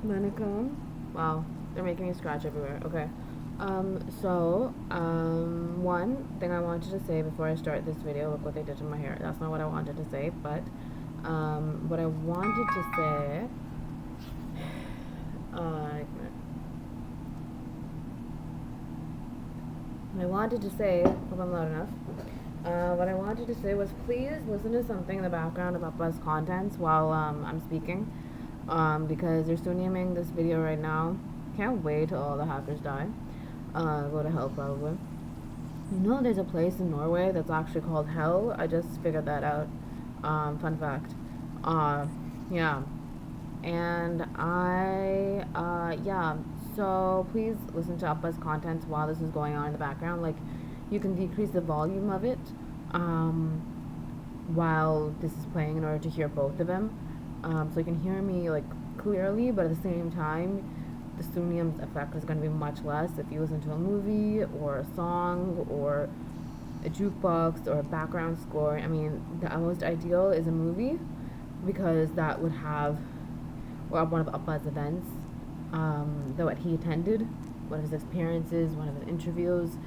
Monica. Wow, they're making me scratch everywhere. Okay. One thing I wanted to say before I start this video, look what they did to my hair. That's not what I wanted to say, but what I wanted to say, what I wanted to say, hope I'm loud enough. What I wanted to say was please listen to something in the background about Buzz Contents while I'm speaking, because they're still naming this video right now. Can't wait till all the hackers die. Go to hell probably. You know, there's a place in Norway that's actually called Hell. I just figured that out. Fun fact. Yeah. And yeah. So please listen to Uppa's contents while this is going on in the background. Like, you can decrease the volume of it while this is playing in order to hear both of them. So you can hear me like clearly, but at the same time, the Sunium's effect is going to be much less if you listen to a movie or a song or a jukebox or a background score. I mean, the most ideal is a movie because that would have, or one of Appa's events that he attended, one of his experiences, one of his interviews.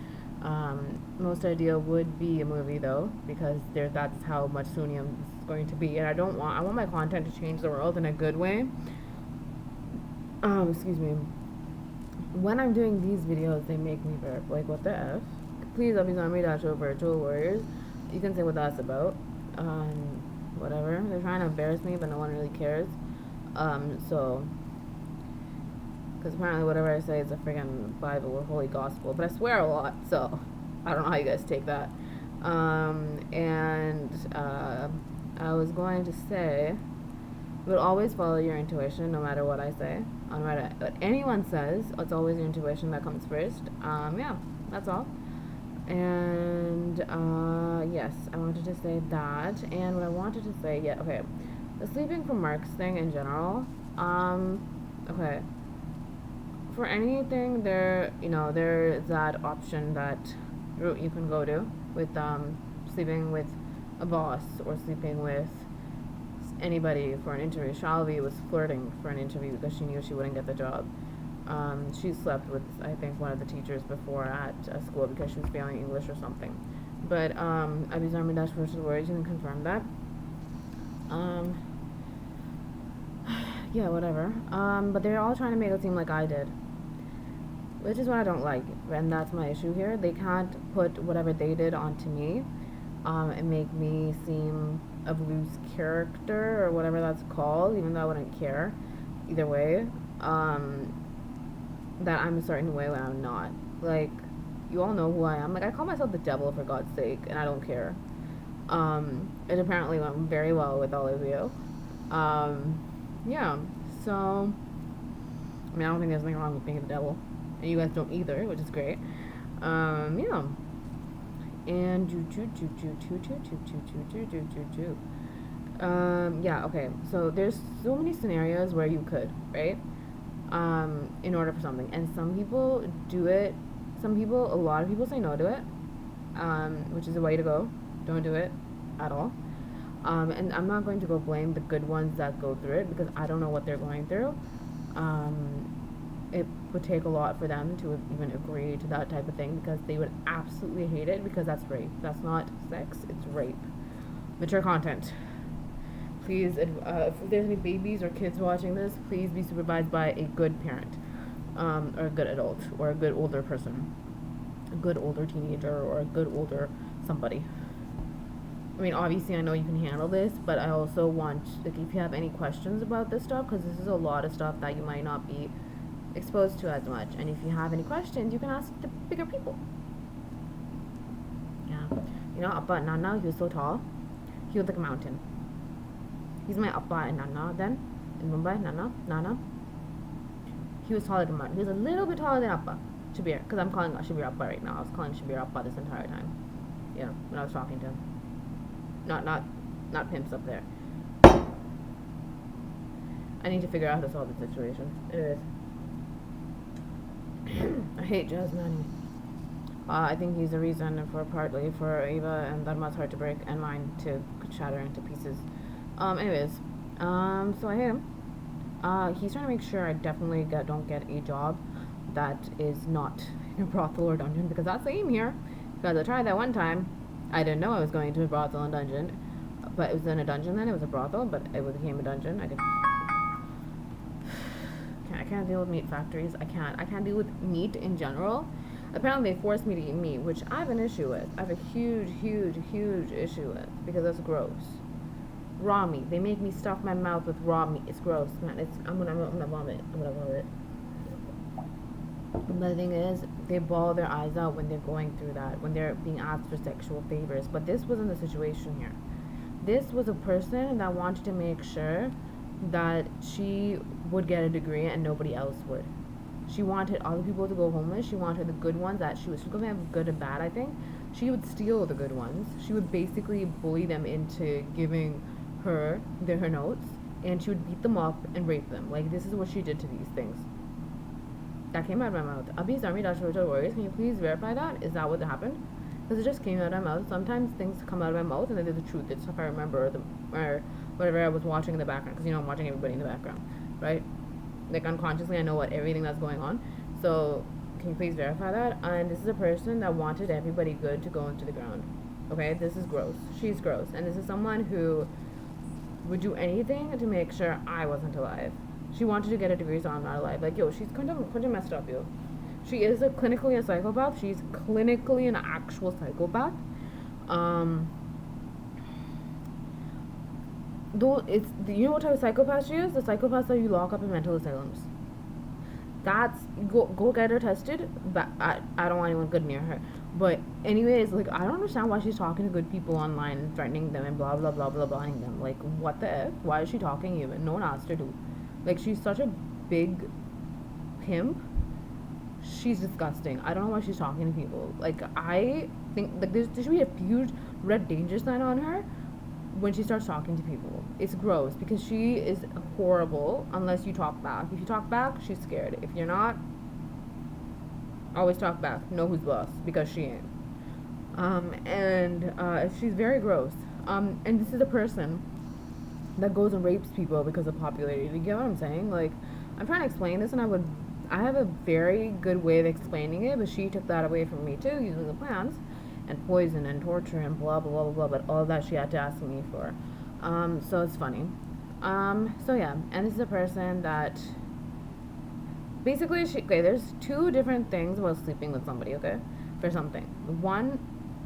Most ideal would be a movie though, because that's how much Sunium is going to be. And I want my content to change the world in a good way. Excuse me. When I'm doing these videos, they make me burp. Like, what the F? Please, Abizarmi Virtual Warriors. You can say what that's about. Whatever. They're trying to embarrass me, but no one really cares. Because apparently whatever I say is a friggin' Bible or Holy Gospel. But I swear a lot, so I don't know how you guys take that. I was going to say, but always follow your intuition no matter what I say. No matter what anyone says, it's always your intuition that comes first. Yeah, that's all. And yes, I wanted to say that. And what I wanted to say, yeah, okay. The sleeping for marks thing in general. Okay. For anything, there's that option, that route you can go to with sleeping with a boss or sleeping with anybody for an interview. Shalvi was flirting for an interview because she knew she wouldn't get the job. She slept with, I think, one of the teachers before at a school because she was failing English or something. But Abizar Midash versus Words, you can confirm that. Yeah, whatever. But they're all trying to make it seem like I did, which is what I don't like, and that's my issue here. They can't put whatever they did onto me, and make me seem of loose character or whatever that's called, even though I wouldn't care either way. That I'm a certain way when I'm not. Like, you all know who I am. Like, I call myself the devil for God's sake, and I don't care. It apparently went very well with all of you. Yeah. So, I mean, I don't think there's anything wrong with being the devil, and you guys don't either, which is great. Yeah. And yeah, okay. So there's so many scenarios where you could, right? In order for something, and some people do it. A lot of people say no to it, which is the way to go. Don't do it at all. And I'm not going to go blame the good ones that go through it because I don't know what they're going through. It would take a lot for them to even agree to that type of thing because they would absolutely hate it because that's rape. That's not sex, it's rape. Mature content. Please, if there's any babies or kids watching this, please be supervised by a good parent, or a good adult, or a good older person, a good older teenager, or a good older somebody. I mean, obviously, I know you can handle this, but I also want, like, if you have any questions about this stuff, because this is a lot of stuff that you might not be exposed to as much, and if you have any questions, you can ask the bigger people. Yeah. You know, Appa Nana, he was so tall. He was like a mountain. He's my Appa and Nana then, in Mumbai, Nana. He was taller like a mountain. He was a little bit taller than Appa, Shabir, because I'm calling Shabir Appa right now. I was calling Shabir Appa this entire time. Yeah, when I was talking to him. Not pimps up there. I need to figure out how to solve the situation. Anyways. I hate Jasmine. I think he's the reason partly for Eva and Dharma's heart to break and mine to shatter into pieces. Anyways. So I hate him. He's trying to make sure I definitely don't get a job that is not in a brothel or dungeon, because that's the aim here. Because I tried that one time. I didn't know I was going to a brothel and dungeon, but it was in a dungeon then. It was a brothel, but it became a dungeon. I can't deal with meat factories. I can't deal with meat in general. Apparently they forced me to eat meat, which I have an issue with. I have a huge issue with, because that's gross. Raw meat. They make me stuff my mouth with raw meat. It's gross, man. I'm gonna vomit. I'm gonna vomit. But the thing is, they ball their eyes out when they're going through that, when they're being asked for sexual favors. But this wasn't the situation here. This was a person that wanted to make sure that she would get a degree and nobody else would. She wanted other people to go homeless. She wanted the good ones that she was going to have good and bad, I think. She would steal the good ones. She would basically bully them into giving her her notes, and she would beat them up and rape them. Like, this is what she did to these things. That came out of my mouth. Abhi's Army Warriors, can you please verify that? Is that what happened? Because it just came out of my mouth. Sometimes things come out of my mouth and then they're the truth. It's if I remember or whatever I was watching in the background. Because, I'm watching everybody in the background, right? Like, unconsciously I know everything that's going on. So can you please verify that? And this is a person that wanted everybody good to go into the ground. Okay, this is gross. She's gross. And this is someone who would do anything to make sure I wasn't alive. She wanted to get a degree so I'm not alive. Like, yo, she's kind of messed up, yo. She is clinically a psychopath. She's clinically an actual psychopath. Though it's, you know what type of psychopath she is? The psychopaths that you lock up in mental asylums. That's, go get her tested. But I don't want anyone good near her. But anyways, like, I don't understand why she's talking to good people online and threatening them and blah blah blah blah blahing them. Like, what the F? Why is she talking even? No one asked her to. Like, she's such a big pimp. She's disgusting. I don't know why she's talking to people. Like, I think, like, there should be a huge red danger sign on her when she starts talking to people. It's gross, because she is horrible unless you talk back. If you talk back, she's scared. If you're not, always talk back. Know who's boss, because she ain't. She's very gross. And this is a person that goes and rapes people because of popularity. You get what I'm saying? Like, I'm trying to explain this, and I have a very good way of explaining it, but she took that away from me too, using the plants and poison and torture and blah blah blah blah blah. But all that she had to ask me for. So it's funny. So yeah, and this is a person that basically there's two different things about sleeping with somebody, okay? For something. One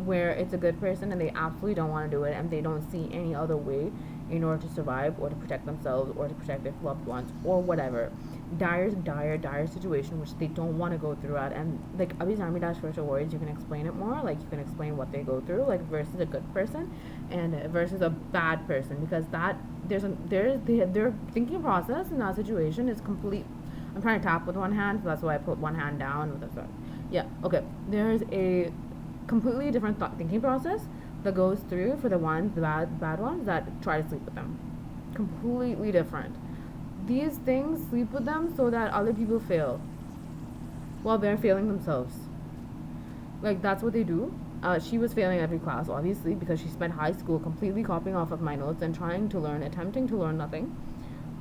where it's a good person and they absolutely don't want to do it and they don't see any other way in order to survive or to protect themselves or to protect their loved ones or whatever. Dire situation which they don't want to go through at. And like Abhi's Army Virtual Warriors, you can explain it more. Like, you can explain what they go through, like, versus a good person and versus a bad person, because that their thinking process in that situation is complete. I'm trying to tap with one hand, so that's why I put one hand down with the yeah, okay. There's a completely different thinking process that goes through for the bad ones that try to sleep with them. Completely different. These things sleep with them so that other people fail while they're failing themselves. Like, that's what they do. She was failing every class, obviously, because she spent high school completely copying off of my notes and attempting to learn nothing.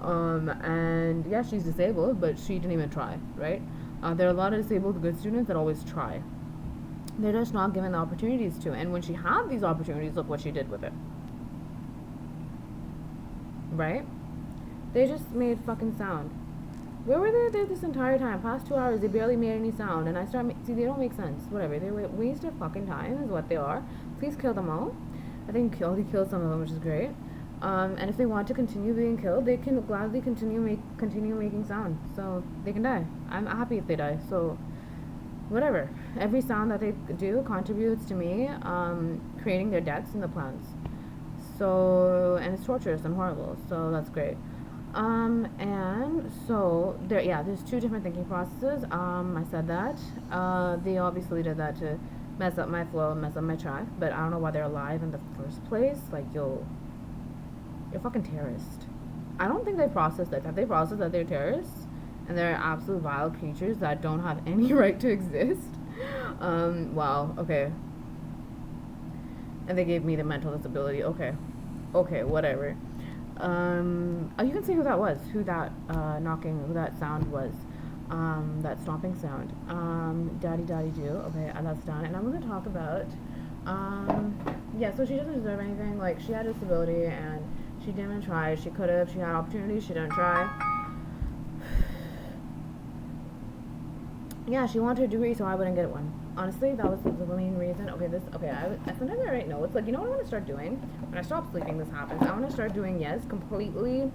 And yeah, she's disabled, but she didn't even try, right? There are a lot of disabled good students that always try. They're just not given the opportunities to. And when she had these opportunities, look what she did with it. Right? They just made fucking sound. Where were they there this entire time? Past 2 hours, they barely made any sound. And I see, they don't make sense. Whatever. They waste their fucking time is what they are. Please kill them all. I think he killed some of them, which is great. And if they want to continue being killed, they can gladly continue making sound. So they can die. I'm happy if they die. So whatever. Every sound that they do contributes to me creating their deaths in the plants. So, and it's torturous and horrible. So that's great. And so there's two different thinking processes. I said that. They obviously did that to mess up my flow, mess up my track, but I don't know why they're alive in the first place. Like, you're a fucking terrorist. I don't think they processed it. Have they processed that they're terrorists? And they're absolute vile creatures that don't have any right to exist? Wow, okay. And they gave me the mental disability. Okay, whatever. Oh, you can see who that was, who that knocking, who that sound was, that stomping sound. Daddy Daddy Do. Okay, that's done. And I'm gonna talk about, yeah. So she doesn't deserve anything. Like, she had a disability and she didn't try. She could have. She had opportunities. She didn't try. Yeah, she wanted a degree, so I wouldn't get one. Honestly, that was the main reason. Okay, I sometimes I write notes. Like, you know what I want to start doing? When I stop sleeping, this happens. I want to start doing, yes, completely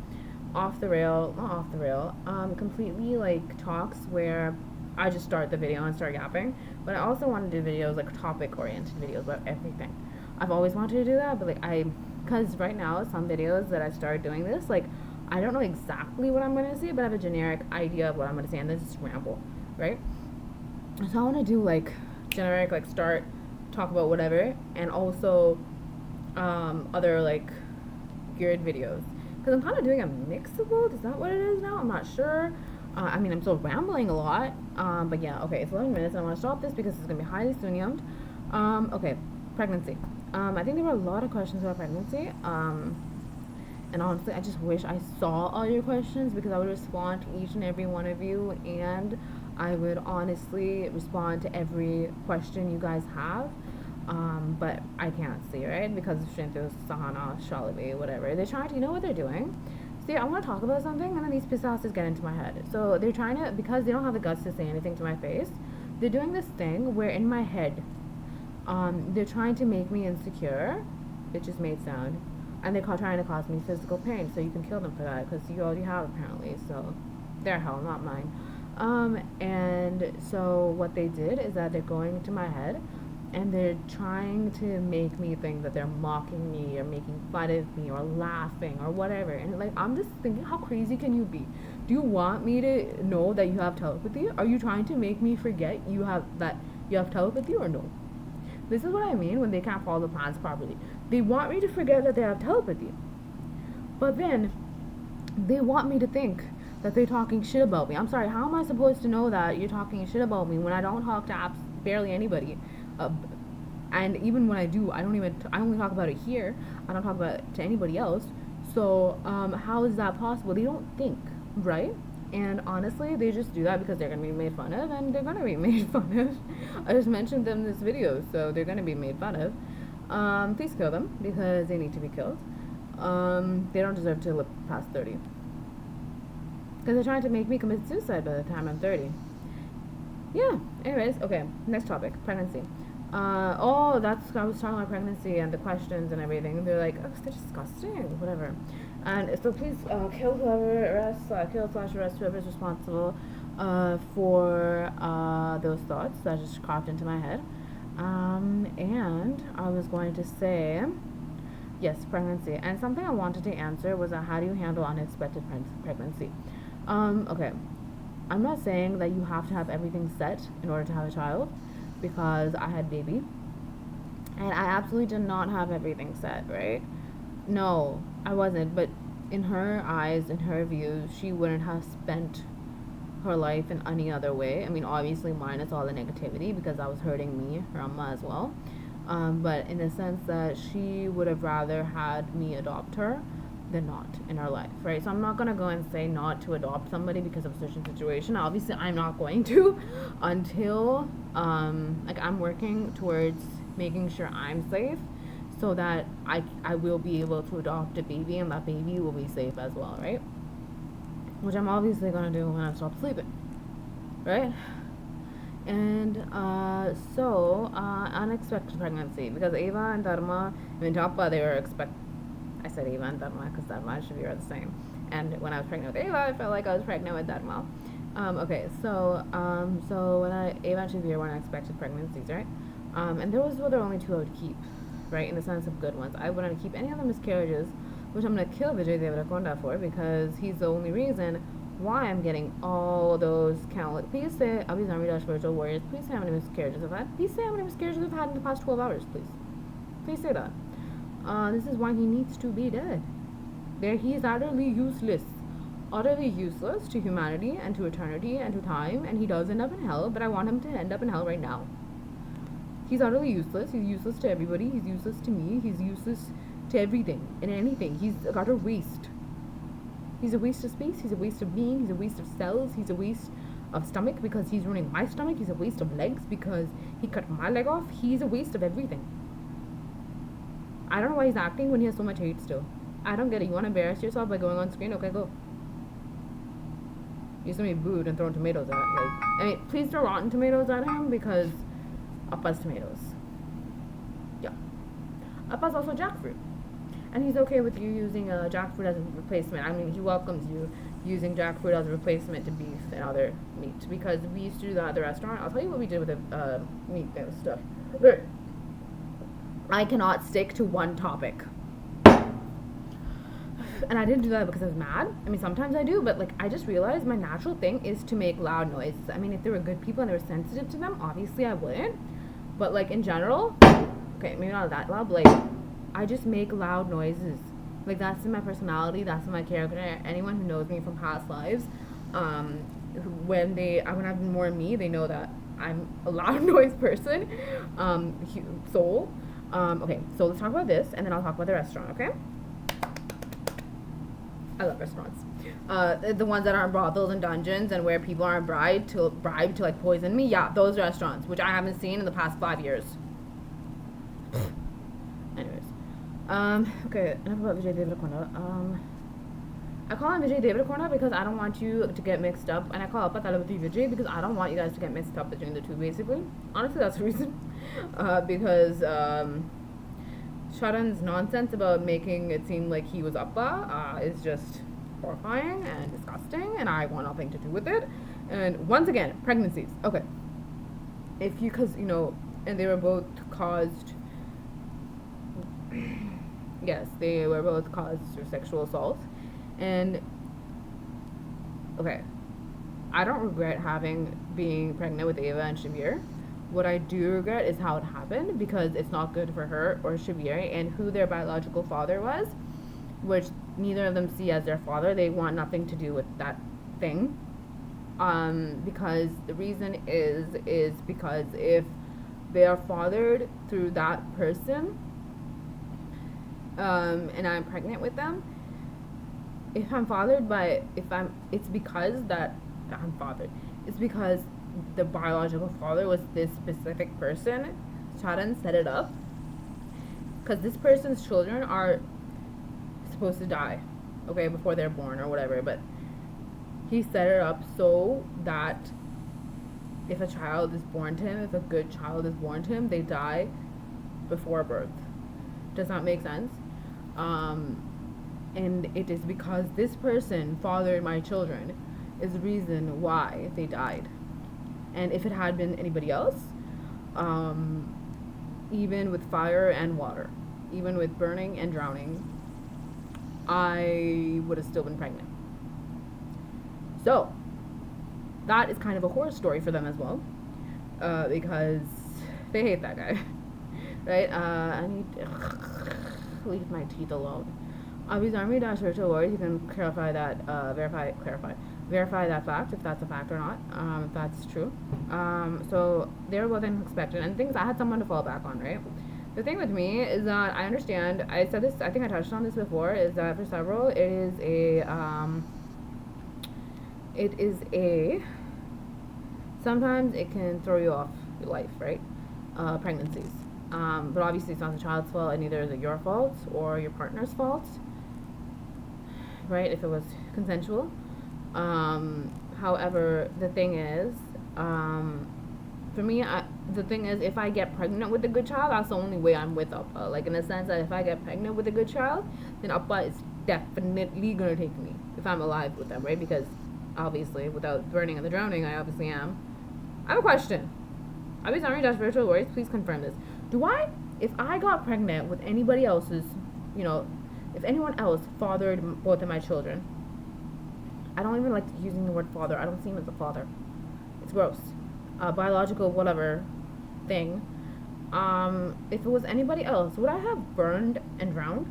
off the rail, not off the rail, completely, like, talks where I just start the video and start yapping. But I also want to do videos, like, topic-oriented videos about everything. I've always wanted to do that, but, like, because right now, some videos that I started doing this, like, I don't know exactly what I'm going to say, but I have a generic idea of what I'm going to say, and then just ramble, right? So I want to do, like, generic, like, start, talk about whatever, and also other, like, geared videos. Because I'm kind of doing a mix of both. Is that what it is now? I'm not sure. I mean, I'm still rambling a lot. But yeah, okay, it's 11 minutes. I want to stop this because it's going to be highly soon. Okay, pregnancy. I think there were a lot of questions about pregnancy. And honestly, I just wish I saw all your questions because I would respond to each and every one of you, and I would honestly respond to every question you guys have. But I can't see, right? Because of Shinto, Sahana, Shalabi, whatever. They're trying to, you know what they're doing? See, I want to talk about something, and then these piss asses get into my head. So they're trying to, because they don't have the guts to say anything to my face, they're doing this thing where in my head, they're trying to make me insecure. It just made sound. And they're trying to cause me physical pain, so you can kill them for that, because you already have, apparently. So, their hell, not mine. And so what they did is that they're going to my head, and they're trying to make me think that they're mocking me or making fun of me or laughing or whatever. And like, I'm just thinking, how crazy can you be? Do you want me to know that you have telepathy? Are you trying to make me forget you have telepathy or no? This is what I mean when they can't follow the plans properly. They want me to forget that they have telepathy, but then they want me to think that they're talking shit about me. I'm sorry, how am I supposed to know that you're talking shit about me when I don't talk to barely anybody? And even when I do, I only talk about it here. I don't talk about it to anybody else. So how is that possible? They don't think, right? And honestly, they just do that because they're going to be made fun of, and they're going to be made fun of. I just mentioned them in this video, so they're going to be made fun of. Please kill them, because they need to be killed. They don't deserve to live past 30. Because they're trying to make me commit suicide by the time I'm 30. Yeah, anyways, okay, next topic, pregnancy. I was talking about pregnancy and the questions and everything. They're like, oh, they're disgusting, whatever. And so please kill /arrest whoever's responsible for those thoughts that just cropped into my head. And I was going to say, yes, pregnancy. And something I wanted to answer was how do you handle unexpected pregnancy? Okay, I'm not saying that you have to have everything set in order to have a child, because I had baby, and I absolutely did not have everything set, right? No, I wasn't, but in her eyes, in her view, she wouldn't have spent her life in any other way. I mean, obviously minus all the negativity, because that was hurting me, her amma as well. But in the sense that she would have rather had me adopt her than not in her life, right? So I'm not gonna go and say not to adopt somebody because of a certain situation. Obviously, I'm not going to until like I'm working towards making sure I'm safe, so that I will be able to adopt a baby, and that baby will be safe as well, right? Which I'm obviously gonna do when I stop sleeping, right? And unexpected pregnancy, because Ava and Dharma, I mean, Japa, they were I said Ava and Dharma because Dharma and Shavir are the same. And when I was pregnant with Ava, I felt like I was pregnant with Dharma. Okay, so when Ava and Shavir were unexpected pregnancies, right? And there were only two I would keep, right? In the sense of good ones. I wouldn't keep any other miscarriages, which I'm gonna kill Vijay Devarakonda for, because he's the only reason why I'm getting all those countless. Please say, Abhi's Army Dash Virtual Warriors, please say how many miscarriages I've had. Please say how many miscarriages I've had in the past 12 hours, please. Please say that. This is why he needs to be dead. He is utterly useless to humanity and to eternity and to time, and he does end up in hell, but I want him to end up in hell right now. He's utterly useless. He's useless to everybody. He's useless to me. He's useless to everything and anything. He's got a waste. He's a waste of space. He's a waste of being. He's a waste of cells. He's a waste of stomach because he's ruining my stomach. He's a waste of legs because he cut my leg off. He's a waste of everything. I don't know why he's acting when he has so much hate still. I don't get it. You want to embarrass yourself by going on screen? Okay, go. You're gonna be booed and throwing tomatoes at him. Like, I mean, please throw rotten tomatoes at him because Appa's tomatoes. Yeah. Appa's also jackfruit. And he's okay with you using jackfruit as a replacement. I mean, he welcomes you using jackfruit as a replacement to beef and other meat. Because we used to do that at the restaurant. I'll tell you what we did with the meat and stuff. I cannot stick to one topic. And I didn't do that because I was mad. I mean, sometimes I do, but like I just realized my natural thing is to make loud noises. I mean, if they were good people and they were sensitive to them, obviously I wouldn't. But like in general, okay, maybe not that loud, but like I just make loud noises. Like that's in my personality, that's in my character. Anyone who knows me from past lives, when I've been more me, they know that I'm a loud noise person. Soul. Okay, so let's talk about this, and then I'll talk about the restaurant. Okay. I love restaurants. The ones that are in brothels and dungeons and where people are bribed to like poison me. Yeah, those restaurants, which I haven't seen in the past 5 years. Anyways, okay, enough about Vijay Devarakonda. I call him Vijay Devarakonda because I don't want you to get mixed up, and I call Appa Talapati Vijay because I don't want you guys to get mixed up between the two. Basically, honestly, that's the reason. Because Sharan's nonsense about making it seem like he was Appa is just horrifying and disgusting, and I want nothing to do with it. And once again, pregnancies. Okay. Because, you know, and they were both caused, yes, they were both caused through sexual assault. And, okay, I don't regret being pregnant with Ava and Shabir. What I do regret is how it happened because it's not good for her or Shabir and who their biological father was, which neither of them see as their father. They want nothing to do with that thing. Because the reason is because if they are fathered through that person, and I'm pregnant with them, it's because the biological father was this specific person. Charan set it up because this person's children are supposed to die, okay, before they're born or whatever, but he set it up so that if a child is born to him, if a good child is born to him, they die before birth. Does that make sense? And it is because this person fathered my children is the reason why they died. And if it had been anybody else, even with fire and water, even with burning and drowning, I would have still been pregnant. So, that is kind of a horror story for them as well, because they hate that guy, right? I need to leave my teeth alone. Abhi's Army Virtual Warriors, you can clarify that, verify that fact, if that's a fact or not, if that's true. So they were both unexpected, and things I had someone to fall back on, right? The thing with me is that I understand, I said this, I think I touched on this before, is that for several, it is sometimes it can throw you off your life, right? Pregnancies. But obviously it's not the child's fault, and neither is it your fault or your partner's fault, right? If it was consensual. However, the thing is, for me, the thing is, if I get pregnant with a good child, that's the only way I'm with Appa. Like, in the sense that if I get pregnant with a good child, then Appa is definitely gonna take me if I'm alive with them, right? Because obviously, without burning and the drowning, I obviously am. I have a question. Abhi's Army Virtual Warriors, please confirm this. If I got pregnant with anybody else's, you know, if anyone else fathered both of my children, I don't even like using the word father. I don't see him as a father. It's gross. Biological whatever thing. If it was anybody else, would I have burned and drowned?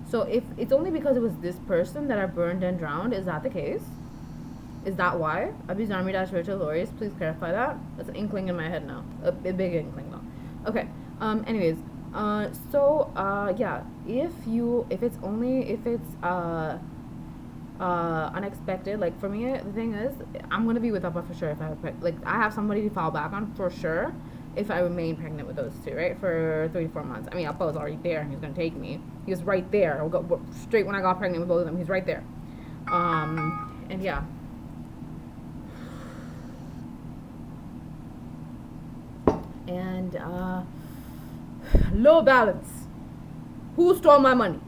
So if it's only because it was this person that I burned and drowned, is that the case? Is that why? Abhi's Army Virtual Warriors, please clarify that. That's an inkling in my head now. A big inkling though. Okay. Anyways, Yeah, if it's unexpected, like for me, the thing is, I'm gonna be with Uppa for sure if I have somebody to fall back on for sure if I remain pregnant with those two, right, for 3 to 4 months. I mean, Uppa was already there and he was gonna take me. He was right there. I'll go straight when I got pregnant with both of them. He's right there. And yeah. And low balance. Who stole my money?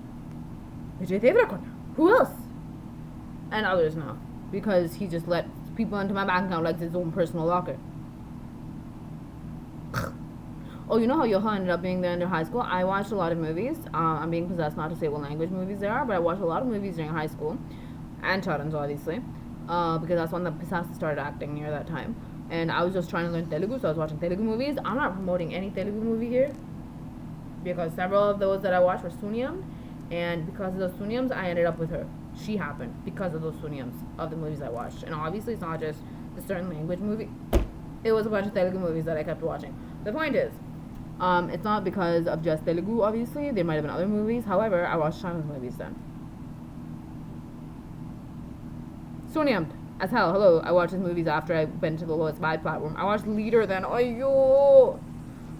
Vijay Deverakonda. Who else? And others now, because he just let people into my bank account like his own personal locker. Oh, you know how Yoha ended up being there in high school? I watched a lot of movies. I'm being possessed not to say what language movies there are, but I watched a lot of movies during high school, and Charans obviously, because that's when the Pisasa started acting near that time. And I was just trying to learn Telugu, so I was watching Telugu movies. I'm not promoting any Telugu movie here, because several of those that I watched were Sunyam, and because of those Sunyams, I ended up with her. She happened because of those Sunyams of the movies I watched. And obviously, it's not just the certain language movie. It was a bunch of Telugu movies that I kept watching. The point is, it's not because of just Telugu, obviously. There might have been other movies. However, I watched Chinese movies then. Sunyam, as hell. Hello, I watched his movies after I went to the lowest vibe platform. I watched Leader then. Yo,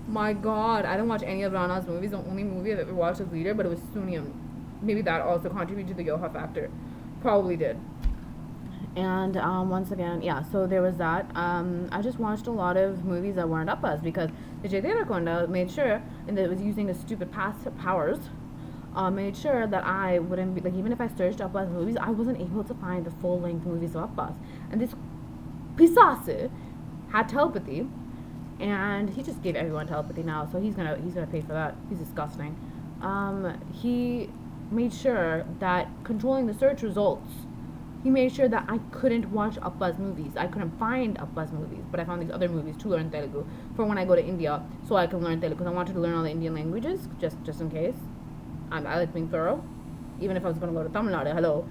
my god. I didn't watch any of Rana's movies. The only movie I've ever watched was Leader, but it was Sunyam. Maybe that also contributed to the Yoha factor. Probably did. And once again, yeah, so there was that. I just watched a lot of movies that weren't Uppas because Vijay Deverakonda made sure, and it was using his stupid past powers, made sure that I wouldn't be, like, even if I searched Uppas movies, I wasn't able to find the full-length movies of Uppas. And this Pisase had telepathy, and he just gave everyone telepathy now, so he's gonna pay for that. He's disgusting. He made sure that controlling the search results, he made sure that I couldn't watch Uppa's movies. I couldn't find Uppa's movies, but I found these other movies to learn Telugu for when I go to India, so I can learn Telugu, because I wanted to learn all the Indian languages, just in case. I like being thorough. Even if I was going to go to Tamil Nadu, hello,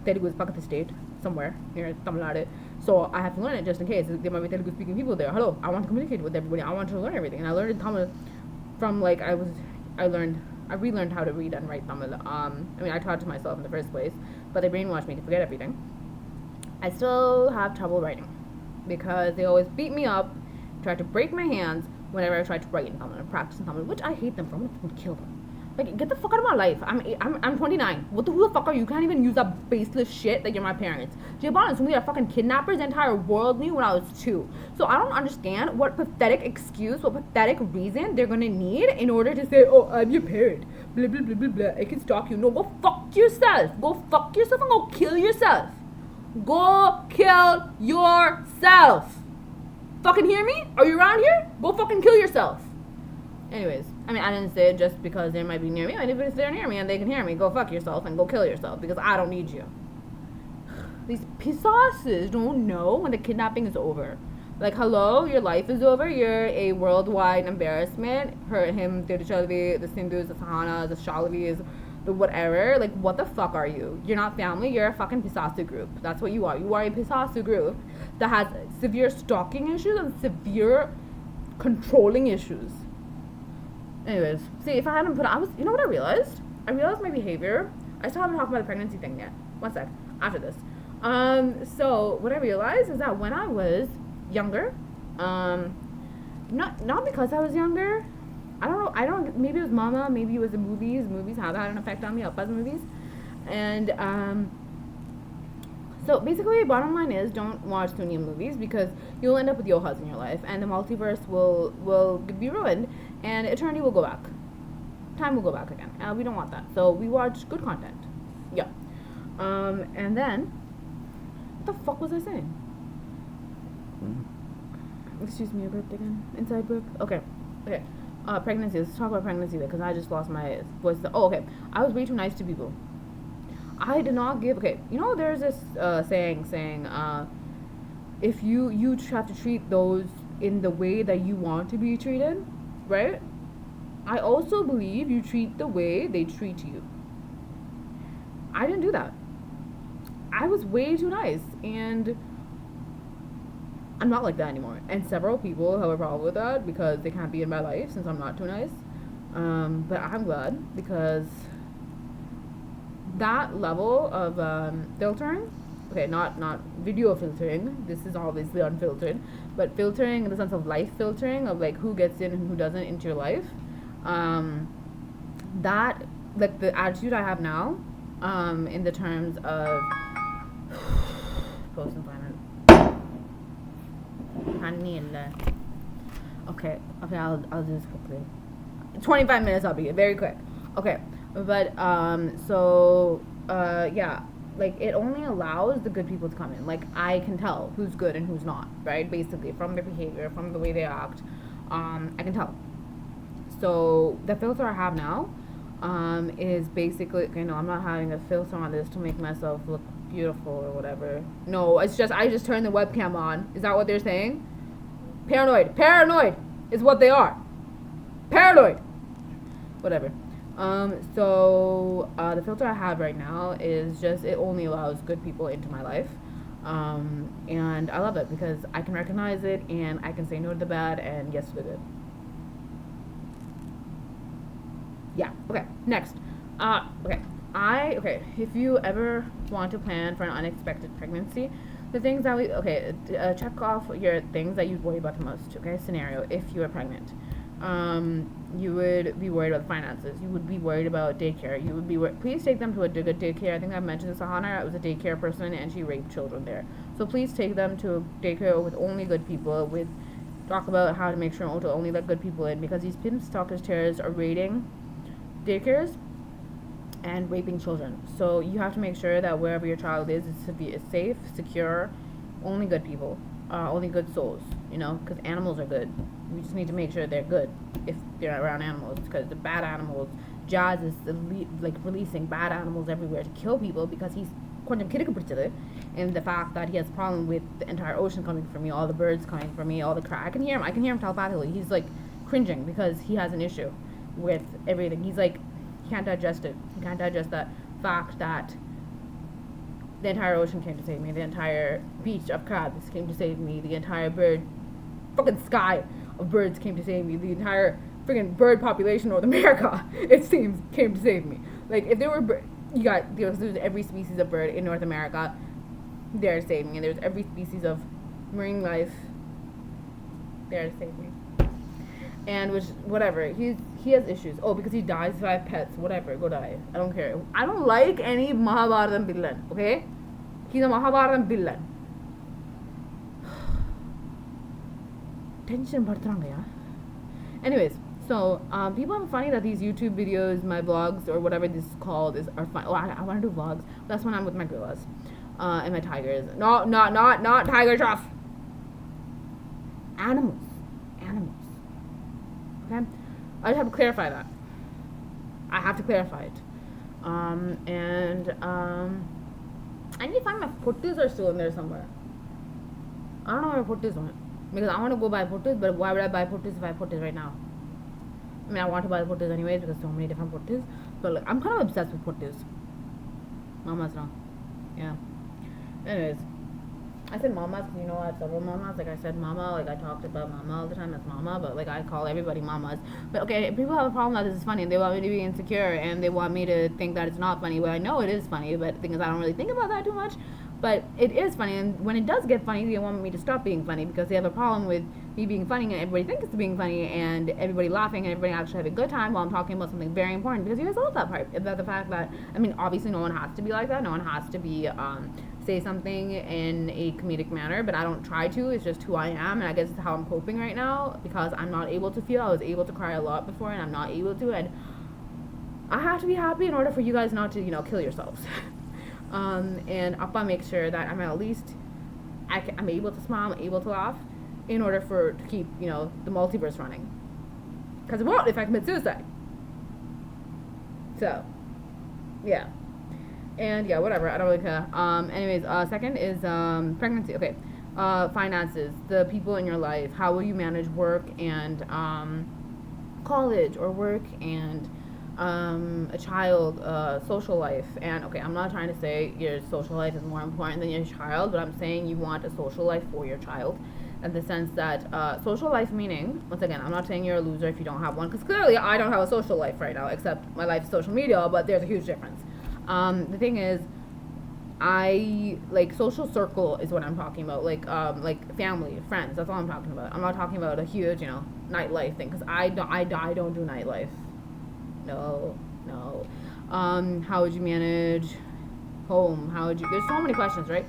Telugu is Pakistan state, somewhere near Tamil Nadu, so I have to learn it just in case. There might be Telugu speaking people there. Hello, I want to communicate with everybody. I want to learn everything, and I learned Tamil from like I relearned how to read and write Tamil. I mean, I taught it to myself in the first place, but they brainwashed me to forget everything. I still have trouble writing because they always beat me up, try to break my hands whenever I try to write in Tamil and practice in Tamil, which I hate them for. I'm gonna kill them. Like, get the fuck out of my life. I'm 29. Who the fuck are you? You can't even use that baseless shit that you're my parents. Jabon and Sumili are fucking kidnappers. The entire world knew when I was 2. So I don't understand what pathetic excuse, what pathetic reason they're gonna need in order to say, oh, I'm your parent. Blah, blah, blah, blah, blah. I can stalk you. No, go fuck yourself. Go fuck yourself and go kill yourself. Go kill yourself. Fucking hear me? Are you around here? Go fucking kill yourself. Anyways, I mean, I didn't say it just because they might be near me. And if they're near me and they can hear me, go fuck yourself and go kill yourself because I don't need you. These pisasses don't know when the kidnapping is over. Like, hello, your life is over. You're a worldwide embarrassment. Him, the Sindhus, the Sahanas, the Shalavis, the whatever. Like, what the fuck are you? You're not family. You're a fucking pisasu group. That's what you are. You are a pisasu group that has severe stalking issues and severe controlling issues. Anyways, see, if I hadn't you know what I realized? I realized my behavior. I still haven't talked about the pregnancy thing yet. One sec. After this. So what I realized is that when I was younger, not because I was younger, I don't, maybe it was mama, maybe it was the movies have had an effect on me, Uppa's movies, and, so basically, bottom line is, don't watch Sunni movies because you'll end up with yohas in your life, and the multiverse will be ruined, and eternity will go back. Time will go back again. We don't want that. So we watch good content. Yeah. And then, what the fuck was I saying? Excuse me, I burped again. Inside burp. Okay. Pregnancy. Let's talk about pregnancy because I just lost my voice. Oh, okay. I was way too nice to people. I did not give. Okay, you know there's this saying, if you have to treat those in the way that you want to be treated, right? I also believe you treat the way they treat you. I didn't do that. I was way too nice, and I'm not like that anymore. And several people have a problem with that because they can't be in my life since I'm not too nice. But I'm glad because that level of filtering, okay, not video filtering, this is obviously unfiltered, but filtering in the sense of life filtering of like who gets in and who doesn't into your life, that, like the attitude I have now, in the terms of post and okay, I'll do this quickly. 25 minutes, I'll be very quick. Okay, but yeah, like it only allows the good people to come in. Like I can tell who's good and who's not, right? Basically, from their behavior, from the way they act, I can tell. So the filter I have now, is basically, okay, no, I'm not having a filter on this to make myself look beautiful or whatever. No, it's just I just turned the webcam on. Is that what they're saying? Paranoid is what they are. Paranoid. Whatever. The filter I have right now is just, it only allows good people into my life. And I love it because I can recognize it and I can say no to the bad and yes to the good. Yeah, okay, next. If you ever want to plan for an unexpected pregnancy, the things that check off your things that you'd worry about the most, okay? Scenario, if you are pregnant. You would be worried about finances. You would be worried about daycare. You would be please take them to a good daycare. I think I mentioned this to Hannah. It was a daycare person and she raped children there. So please take them to a daycare with only good people. Talk about how to make sure to only let good people in, because these pimp stalkers terrorists are raiding daycares and raping children. So you have to make sure that wherever your child is safe, secure, only good people, only good souls, because animals are good. We just need to make sure they're good if they're around animals, because the bad animals, Jazz is releasing bad animals everywhere to kill people because he's and the fact that he has a problem with the entire ocean coming from me, all the birds coming from me, all the I can hear him telepathically. He's like cringing because he has an issue with everything. He's like, he can't digest it. He can't digest that fact that the entire ocean came to save me, the entire beach of crabs came to save me, the entire fucking sky of birds came to save me, the entire freaking bird population of North America, it seems, came to save me. Like, if there were there's every species of bird in North America there to save me, and there's every species of marine life there to save me. And whatever, he has issues. Oh, because he dies if I have pets. Whatever, go die. I don't care. I don't like any Mahabharatam villain, okay? He's a Mahabharatam villain. Tension bhartranga, yeah. Anyways, so people are funny that these YouTube videos, my vlogs, or whatever this is called, are fun. Oh, I want to do vlogs. That's when I'm with my gorillas and my tigers. No, not tiger trough. Animals. Okay, I just have to clarify that. I have to clarify it. I need to find my putties are still in there somewhere. I don't know where putties went, because I want to go buy putties, but why would I buy putties if I have putties right now? I mean, I want to buy the putties anyways because so many different putties, but like I'm kind of obsessed with putties. Mama's wrong. Yeah. Anyways, I said mamas because I have several mamas. Like I said mama, like I talked about mama all the time as mama, but like I call everybody mamas. But okay, people have a problem that this is funny and they want me to be insecure and they want me to think that it's not funny. Well, I know it is funny, but the thing is I don't really think about that too much. But it is funny, and when it does get funny, they want me to stop being funny because they have a problem with me being funny and everybody thinks it's being funny and everybody laughing and everybody actually having a good time while I'm talking about something very important, because you guys love that part about the fact that, I mean, obviously no one has to be like that. No one has to be say something in a comedic manner, but I don't try to. It's just who I am, and I guess it's how I'm coping right now because I'm not able to feel. I was able to cry a lot before and I'm not able to, and I have to be happy in order for you guys not to, kill yourselves. And Appa makes sure that I'm at least I'm able to smile, I'm able to laugh in order to keep, the multiverse running. Because it won't if I commit suicide. So, yeah. And yeah, whatever, I don't really care. Anyways, second is pregnancy. Okay. Finances, the people in your life. How will you manage work and college or work and a child, social life. And okay, I'm not trying to say your social life is more important than your child, but I'm saying you want a social life for your child. in the sense that social life meaning, once again, I'm not saying you're a loser if you don't have one, because clearly I don't have a social life right now, except my life is social media, but there's a huge difference. The thing is, I like social circle is what I'm talking about, like family, friends. That's all I'm talking about. I'm not talking about a huge, nightlife thing, because I don't do nightlife. No. How would you manage home? How would you? There's so many questions, right?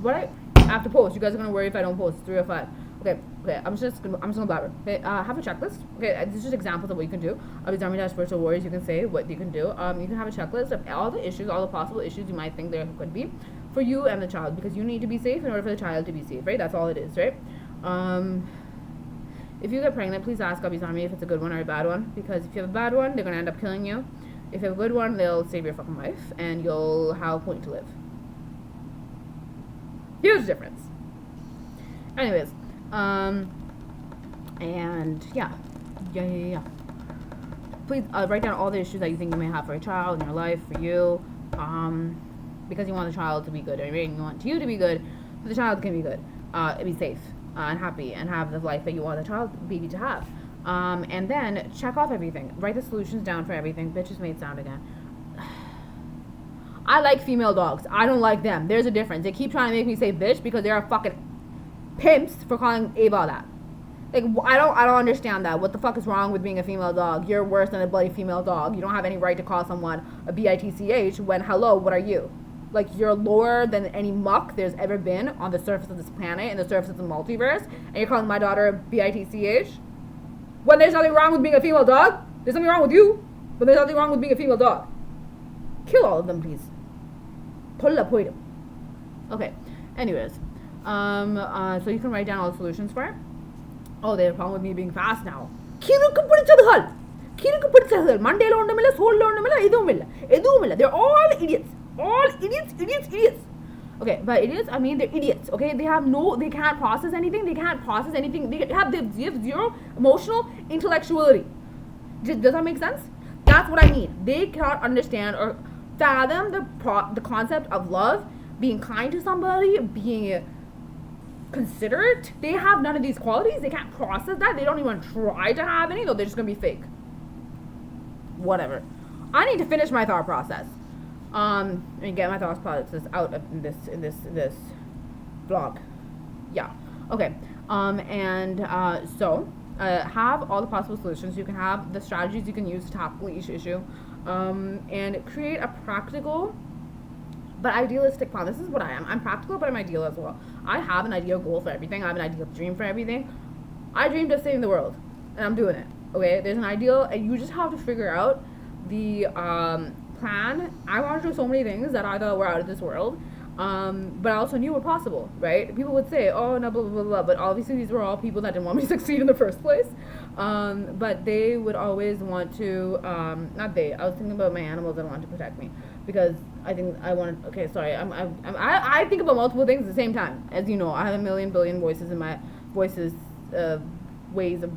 What I have to post. You guys are gonna worry if I don't post 3 or 5. Okay. I'm just gonna blabber. Okay. Have a checklist. Okay. This is just examples of what you can do. These Army Dash Virtual Warriors. You can say what you can do. You can have a checklist of all the issues, all the possible issues you might think there could be for you and the child, because you need to be safe in order for the child to be safe, right? That's all it is, right? If you get pregnant, please ask Abhi's Army if it's a good one or a bad one, because if you have a bad one, they're gonna end up killing you. If you have a good one, they'll save your fucking life, and you'll have a point to live. Huge difference. Anyways, and yeah. Please write down all the issues that you think you may have for a child in your life, for you, because you want the child to be good, right? You want you to be good, so the child can be good, be safe, and happy, and have the life that you want the baby to have. And then check off everything. Write the solutions down for everything. Bitches made sound again. I like female dogs. I don't like them. There's a difference. They keep trying to make me say bitch because they're fucking pimps for calling Ava that. Like, I don't understand that. What the fuck is wrong with being a female dog? You're worse than a bloody female dog. You don't have any right to call someone a bitch when, hello, what are you? Like, you're lower than any muck there's ever been on the surface of this planet and the surface of the multiverse, and you're calling my daughter a bitch? When there's nothing wrong with being a female dog. There's something wrong with you, but there's nothing wrong with being a female dog. Kill all of them, please. Pull up, point them. Okay. Anyways, so you can write down all the solutions for it. Oh, they have a problem with me being fast now. Monday they're all idiots. All idiots. Okay, by idiots, I mean they're idiots, okay? They can't process anything. They have zero emotional intellectuality. Does that make sense? That's what I mean. They cannot understand or fathom the concept of love, being kind to somebody, being considerate. They have none of these qualities. They can't process that. They don't even try to have any, though they're just gonna be fake. Whatever. I need to finish my thought process. And get my thought process out of this vlog. Yeah. Okay. So have all the possible solutions. You can have the strategies you can use to tackle each issue, and create a practical but idealistic plan. This is what I am. I'm practical, but I'm ideal as well. I have an ideal goal for everything. I have an ideal dream for everything. I dreamed of saving the world, and I'm doing it. Okay, there's an ideal, and you just have to figure out the plan. I wanted to do so many things that I thought were out of this world, but I also knew were possible, right? People would say, oh, no, blah, blah, blah, blah, but obviously these were all people that didn't want me to succeed in the first place, but they would always want to, not they, I was thinking about my animals that want to protect me, because I think I wanted, okay, sorry, I think about multiple things at the same time. As you know, I have a billion voices in my ways of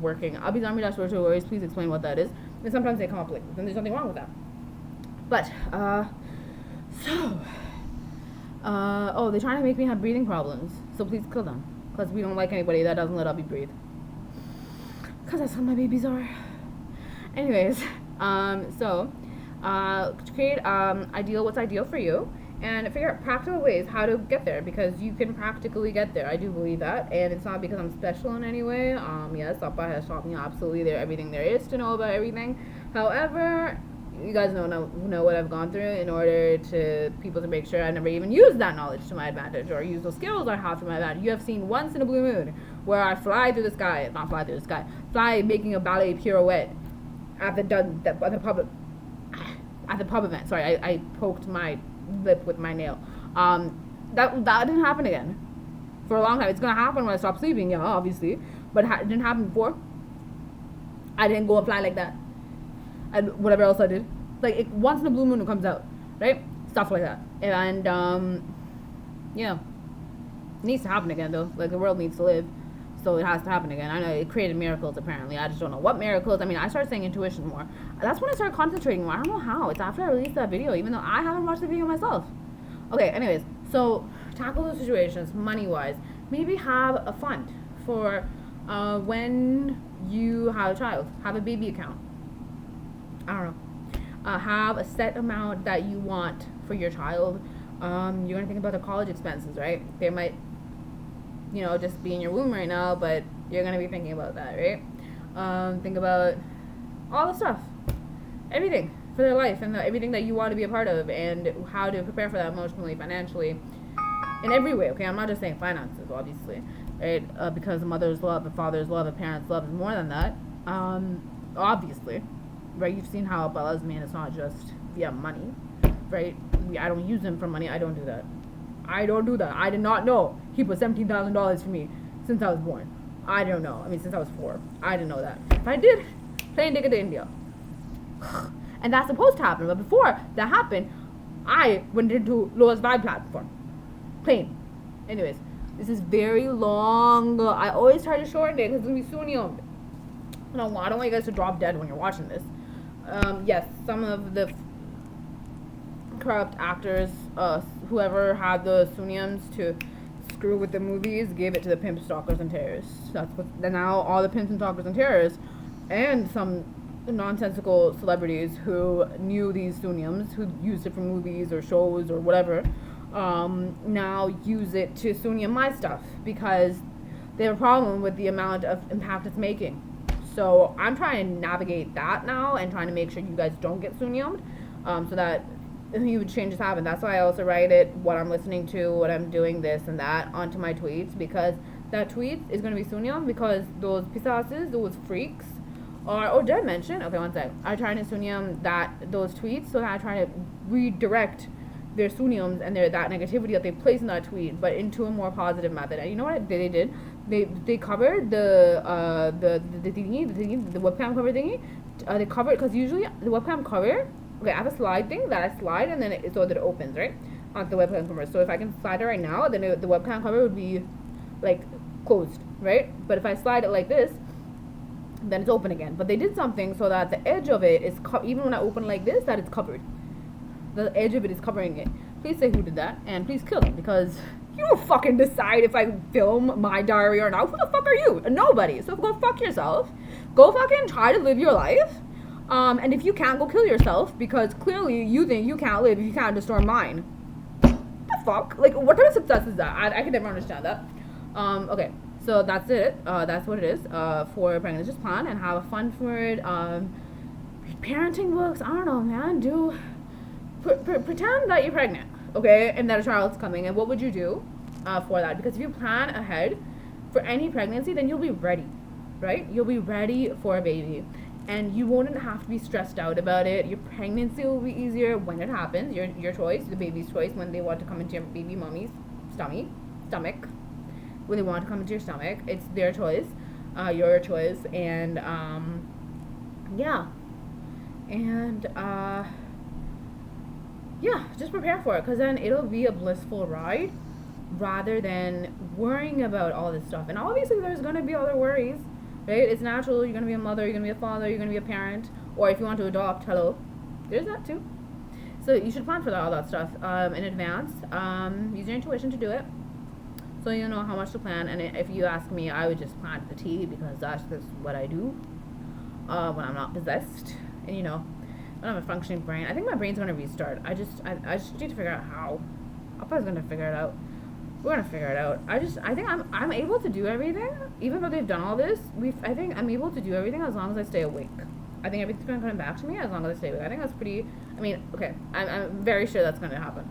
working. Abhi's Army Dash Virtual Warriors, please explain what that is. And sometimes they come up like this, and there's nothing wrong with that. But, they're trying to make me have breathing problems. So please kill them. Because we don't like anybody that doesn't let Abhi breathe. Because that's how my babies are. Anyways, create what's ideal for you, and figure out practical ways how to get there, because you can practically get there. I do believe that, and it's not because I'm special in any way. Yes, Appa has taught me absolutely everything there is to know about everything. However, you guys know what I've gone through in order to people to make sure I never even use that knowledge to my advantage, or use those skills I have to my advantage. You have seen once in a blue moon where I fly making a ballet pirouette at the pub event. Sorry, I poked my lip with my nail. That didn't happen again for a long time. It's gonna happen when I stop sleeping, yeah, obviously, but it didn't happen before. I didn't go and fly like that, and whatever else I did. Like, once in a blue moon it comes out, right? Stuff like that, and yeah, it needs to happen again though. Like, the world needs to live, so it has to happen again. I know it created miracles, apparently. I just don't know what miracles. I mean, I started saying intuition more. That's when I started concentrating more. I don't know how. It's after I released that video, even though I haven't watched the video myself. Okay, anyways, so tackle those situations money-wise. Maybe have a fund for when you have a child. Have a baby account. I don't know. Have a set amount that you want for your child. You're gonna think about the college expenses, right? They might, just be in your womb right now, but you're gonna be thinking about that, right? Think about all the stuff, everything for their life, and everything that you want to be a part of, and how to prepare for that emotionally, financially, in every way. Okay, I'm not just saying finances, obviously, right? Because a mother's love, a father's love, a parent's love is more than that. Obviously, right? You've seen how Bella's man is not just via money, right? I don't use him for money. I don't do that. I did not know he put $17,000 for me since I was born. I don't know. I mean, since I was 4. I didn't know that. If I did, plane ticket to India. And that's supposed to happen. But before that happened, I went into lowest vibe platform. Plane. Anyways, this is very long. I always try to shorten it because it's going to be soon young. No, I don't want you guys to drop dead when you're watching this. Yes, some of the corrupt actors, whoever had the Suniums to screw with the movies, gave it to the pimp stalkers and terrorists. That's what now all the pimps and stalkers and terrorists, and some nonsensical celebrities who knew these Suniums, who used it for movies or shows or whatever, now use it to Sunium my stuff because they have a problem with the amount of impact it's making. So I'm trying to navigate that now and trying to make sure you guys don't get Suniumed, so that huge changes happen. That's why I also write it, what I'm listening to, what I'm doing, this and that, onto my tweets, because that tweet is going to be Sunium, because those pisases, those freaks, did I mention? Okay, one sec. I try to Sunium those tweets, so I try to redirect their Suniums and that negativity that they place in that tweet, but into a more positive method. And you know what they did? They covered the thingy, the webcam cover thingy. They covered, because usually the webcam cover, okay, I have a slide thing that I slide and then it opens, right, on the webcam cover. So if I can slide it right now, then the webcam cover would be like closed, right? But if I slide it like this, then it's open again. But they did something so that the edge of it is even when I open like this, that it's covered. The edge of it is covering it. Please say who did that, and please kill them, because you don't fucking decide if I film my diary or not. Who the fuck are you? Nobody. So go fuck yourself. Go fucking try to live your life. And if you can't, go kill yourself, because clearly you think you can't live if you can't destroy mine. The fuck? Like, what kind of success is that? I can never understand that. Okay, so that's it. That's what it is for pregnancy plan, and have a fun for it. Parenting books, I don't know, man. Pretend that you're pregnant, okay, and that a child's coming, and what would you do for that? Because if you plan ahead for any pregnancy, then you'll be ready, right? You'll be ready for a baby. And you won't have to be stressed out about it. Your pregnancy will be easier when it happens. Your choice, the baby's choice, when they want to come into your baby mommy's stomach. When they want to come into your stomach, it's their choice, your choice, and yeah, and just prepare for it, because then it'll be a blissful ride, rather than worrying about all this stuff. And obviously, there's gonna be other worries. Right? It's natural. You're going to be a mother, you're going to be a father, you're going to be a parent, or if you want to adopt, hello, there's that too. So you should plan for all that stuff in advance. Use your intuition to do it, so you know how much to plan. And if you ask me, I would just plan to the T, because that's just what I do when I'm not possessed. And when I have a functioning brain. I think my brain's going to restart. I just need to figure out how. Appa's going to figure it out. We're gonna figure it out. I think I'm able to do everything, even though they've done all this. I think I'm able to do everything as long as I stay awake. I think everything's gonna come back to me as long as I stay awake. I think that's pretty. I mean, okay, I'm very sure that's gonna happen.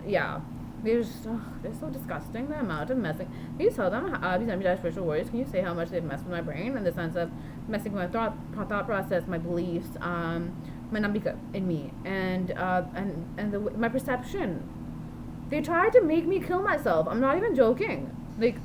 Yeah, they're so disgusting. The amount of messing. Can you tell them, these MBDI spiritual warriors? Can you say how much they've messed with my brain in the sense of messing with my thought process, my beliefs, my nambika in me, and my perception. They tried to make me kill myself. I'm not even joking. Like,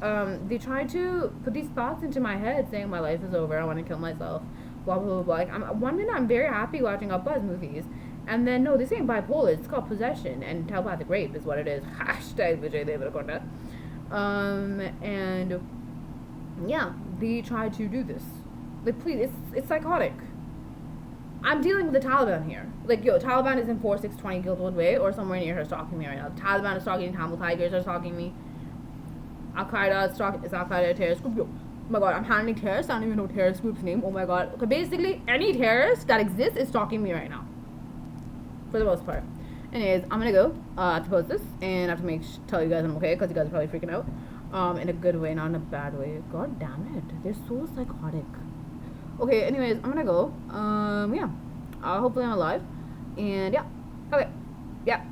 they tried to put these thoughts into my head saying my life is over, I want to kill myself, blah, blah, blah, blah. Like, one minute I'm very happy watching Upbuzz movies, and then, no, this ain't bipolar, it's called possession, and telepathic rape is what it is. Hashtag Vijay Devarakonda. And, yeah, they tried to do this. Like, please, it's psychotic. I'm dealing with the Taliban here. Like, Taliban is in 4620 Guildwood Way or somewhere near her stalking me right now. The Taliban is stalking, Tamil Tigers are stalking me. Al Qaeda stock is Al Qaeda terrorist group. Yo, oh my god, I'm handling terrorists. I don't even know terrorist group's name. Oh my god. Okay, basically any terrorist that exists is stalking me right now. For the most part. Anyways, I'm gonna go. I have to post this and I have to tell you guys I'm okay because you guys are probably freaking out. In a good way, not in a bad way. God damn it, they're so psychotic. Okay, anyways, I'm gonna go. Yeah. Hopefully I'm alive. And yeah. Okay. Yeah.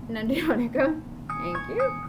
Nandri Monica. Thank you.